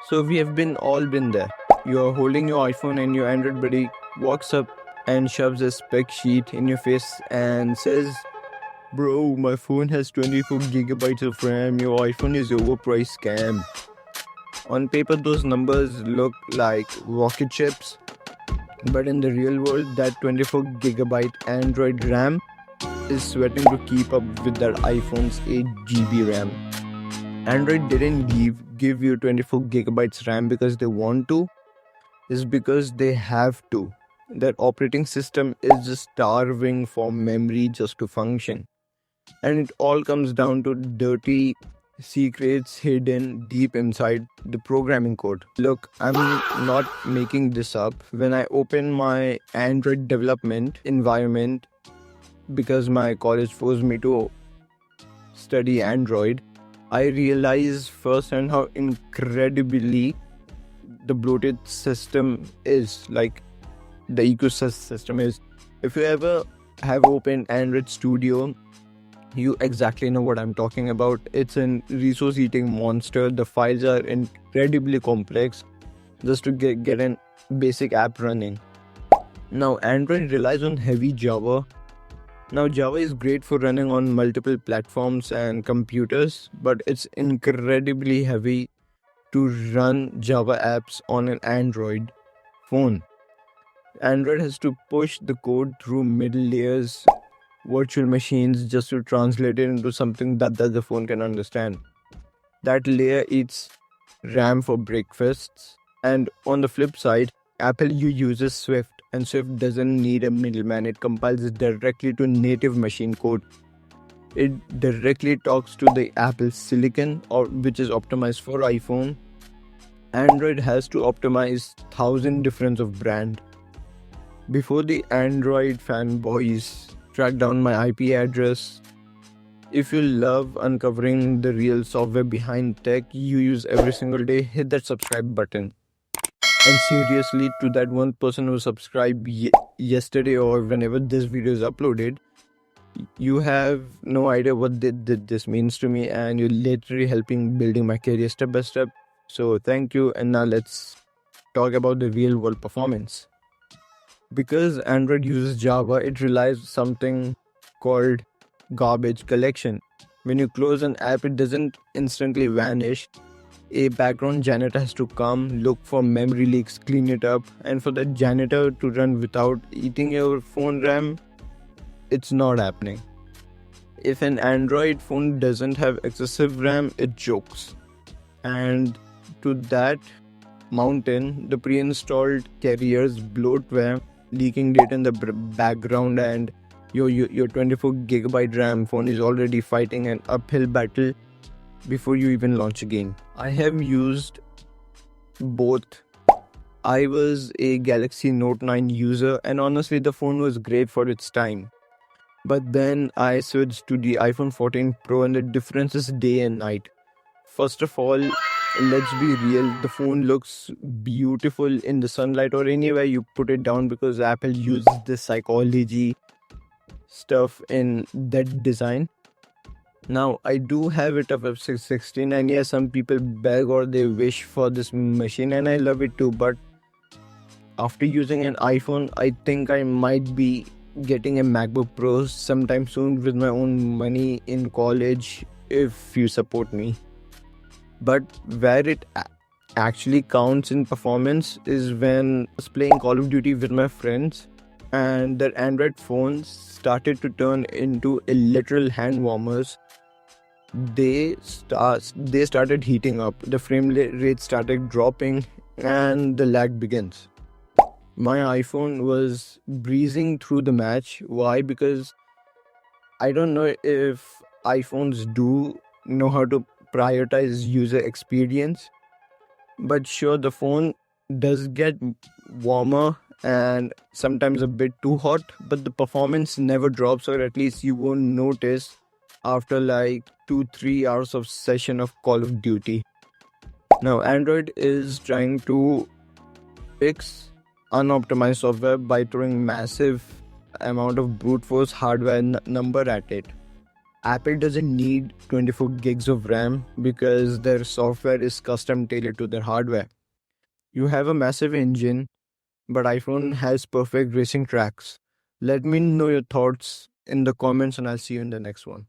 So we have all been there. You're holding your iPhone and your Android buddy walks up and shoves a spec sheet in your face and says, "Bro, my phone has 24 gigabytes of RAM. Your iPhone is overpriced scam." On paper, those numbers look like rocket ships, but in the real world, that 24 gigabyte Android RAM is sweating to keep up with that iPhone's 8 GB RAM. Android didn't give you 24 gigabytes RAM because they want to, it's because they have to. Their operating system is just starving for memory just to function. And it all comes down to dirty secrets hidden deep inside the programming code. Look, I'm not making this up. When I open my Android development environment, because my college forced me to study Android, I realize firsthand how incredibly the bloated system is, like the ecosystem is. If you ever have opened Android Studio, you exactly know what I'm talking about. It's a resource eating monster. The files are incredibly complex just to get a basic app running. Now, Android relies on heavy Java. Now, Java is great for running on multiple platforms and computers, but it's incredibly heavy to run Java apps on an Android phone. Android has to push the code through middle layers, virtual machines, just to translate it into something that the phone can understand. That layer eats RAM for breakfasts. And on the flip side, Apple uses Swift, and Swift doesn't need a middleman. It compiles directly to native machine code. It directly talks to the Apple Silicon, which is optimized for iPhone. Android has to optimize 1,000 difference of brand. Before the Android fanboys track down my IP address, if you love uncovering the real software behind tech you use every single day, hit that subscribe button. And seriously, to that one person who subscribed yesterday or whenever this video is uploaded, you have no idea what this means to me, and you're literally helping building my career step by step. So thank you. And now let's talk about the real world performance. Because Android uses Java, it relies on something called garbage collection. When you close an app, it doesn't instantly vanish. A background janitor has to come, look for memory leaks, clean it up, and for the janitor to run without eating your phone RAM, it's not happening. If an Android phone doesn't have excessive RAM, it chokes. And to that mountain, the pre-installed carriers bloatware, leaking data in the background, and your 24 gigabyte RAM phone is already fighting an uphill battle before you even launch a game. I have used both. I was a Galaxy Note 9 user, and honestly the phone was great for its time. But then I switched to the iPhone 14 Pro, and the difference is day and night. First of all, let's be real, the phone looks beautiful in the sunlight or anywhere you put it down, because Apple uses this psychology stuff in that design. Now, I do have it of F16, and yes, some people beg or they wish for this machine, and I love it too. But after using an iPhone, I think I might be getting a MacBook Pro sometime soon with my own money in college, if you support me. But where it actually counts in performance is when I was playing Call of Duty with my friends, and their Android phones started to turn into a literal hand warmers. They started heating up, the frame rate started dropping, and the lag begins. My iPhone was breezing through the match. Why? Because I don't know if iPhones do know how to prioritize user experience, but sure, the phone does get warmer and sometimes a bit too hot, but the performance never drops, or at least you won't notice after like 2-3 hours of session of Call of Duty. Now, Android is trying to fix unoptimized software by throwing massive amount of brute force hardware number at it. Apple doesn't need 24 gigs of RAM because their software is custom tailored to their hardware. You have a massive engine, but iPhone has perfect racing tracks. Let me know your thoughts in the comments and I'll see you in the next one.